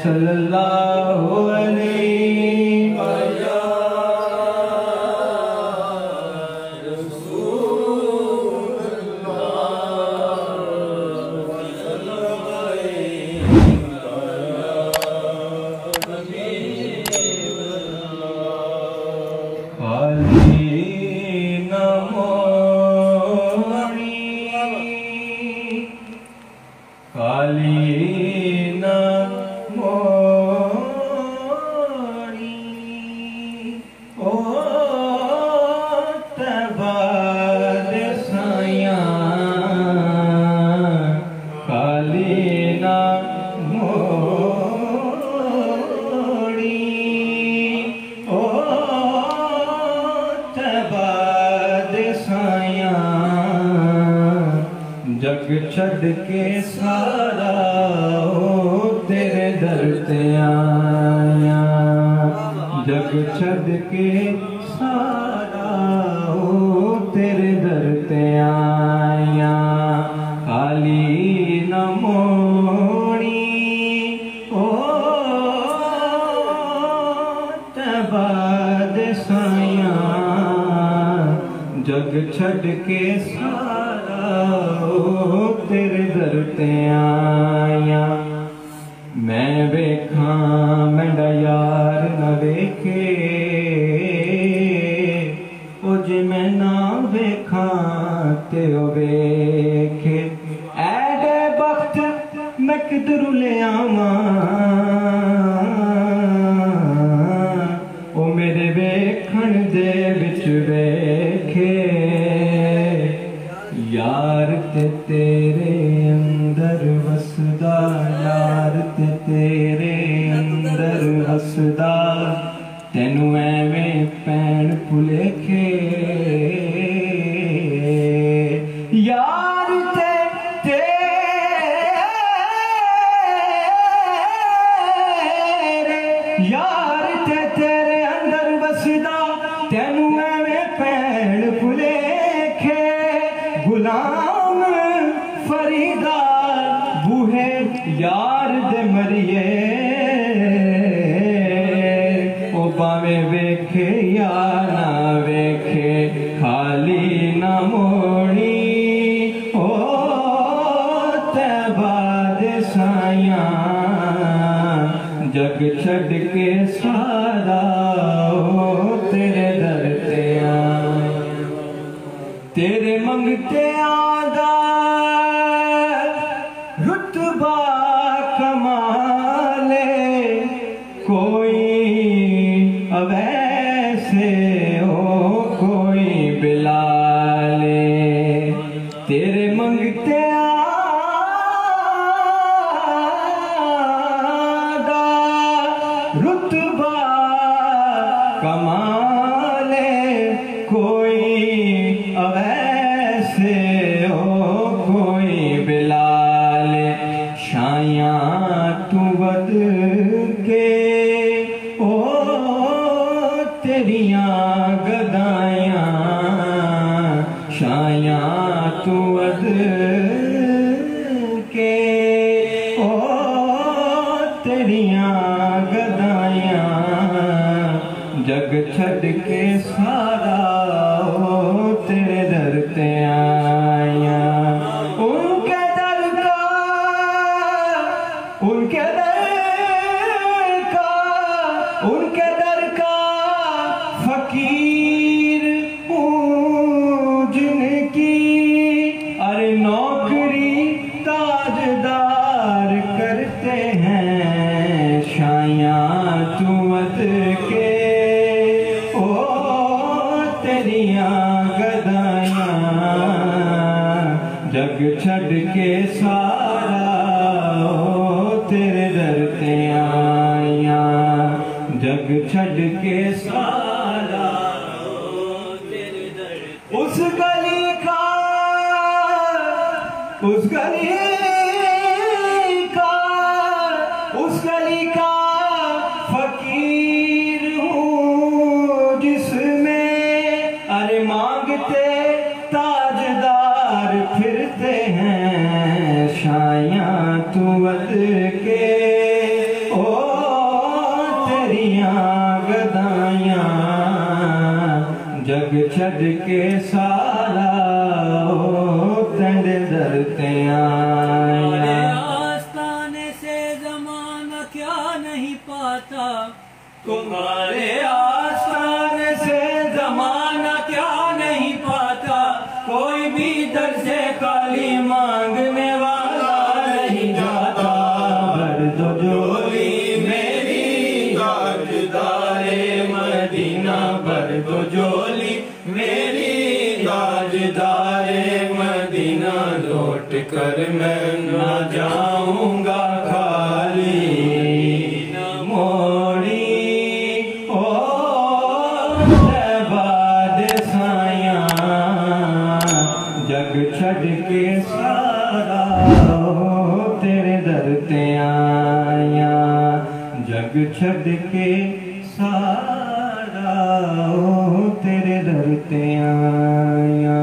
सल्लल्लाहु अलैहि जग छड़ के सारा ओ तेरे दर ते आया, जग छड़ के सारा ओ तेरे दर ते आया। खाली न मोड़ी ओ तबाद साया, जग छड़ के सारा ओ तेरे दर ते आया। मैं वेखा मेरा यार न वेखे, ओ जे मैं ना वेखा ते ओ वेखे। ऐडे वक्त मैं किधरू ले आवा, ओ मेरे वेखण दे विच वेखे। यार ते तेरे अंदर वसदा, यार ते तेरे अंदर वसदा, तेनू एवें पैण भुलेखे। यार ते तेरे, यार ते तेरे अंदर वसदा, तेनू एवें पैण भुलेखे। गुलाम फरीदा बूहे यार दे मरिए, ओ पावे वेखे या ना वेखे। खाली ना मोड़ी ओ तैबा दे साया, जग छड़ के सारा ओ तेरे दर ते आया। तेरे मंगते आदा रुतबा कमाले, कोई अवैसे हो कोई बिलाले। तेरे मंगते आदा रुतबा कमाले, कोई अवैसे हो कोई बिलाले। शाया तू वद के ओ तेरियां गदायां, शाया तू वद के ओ तेरियां गदायां, जग छड़ के सारा ओ तेरे दर ते आया। उनके दर का, उनके दर का, उनके दर का फकीर हूँ जिनकी, अरे नौकरी ताजदार करते हैं। शाया तू मत के ओ तेरियां गदायां, जग छड़ के सारा ओ तेरे दर ते आया, जग छड़ के सारा ओ तेरे दर। उस गली का, उस गली का, उस गली का फकीर हूँ जिसमें, अरे मांगते ताजदार फिरते हैं। शाया तू वद के ओ छड़ के सारा तेरे दर ते आया। आस्ताने से जमाना क्या नहीं पाता, तुम्हारे आस्थान से जमाना क्या नहीं पाता, कोई भी दर से खाली मांगने वाला नहीं जाता। भर दो झोली मेरी ताजदारे मदीना, भर दो झोली मेरी ताजदारे मदीना, लौट कर मैं ना जाऊंगा खाली मोड़ी। जग छड़ के सारा तेरे दर ते आया, जग छड़ के सारा तेरे दर ते आया।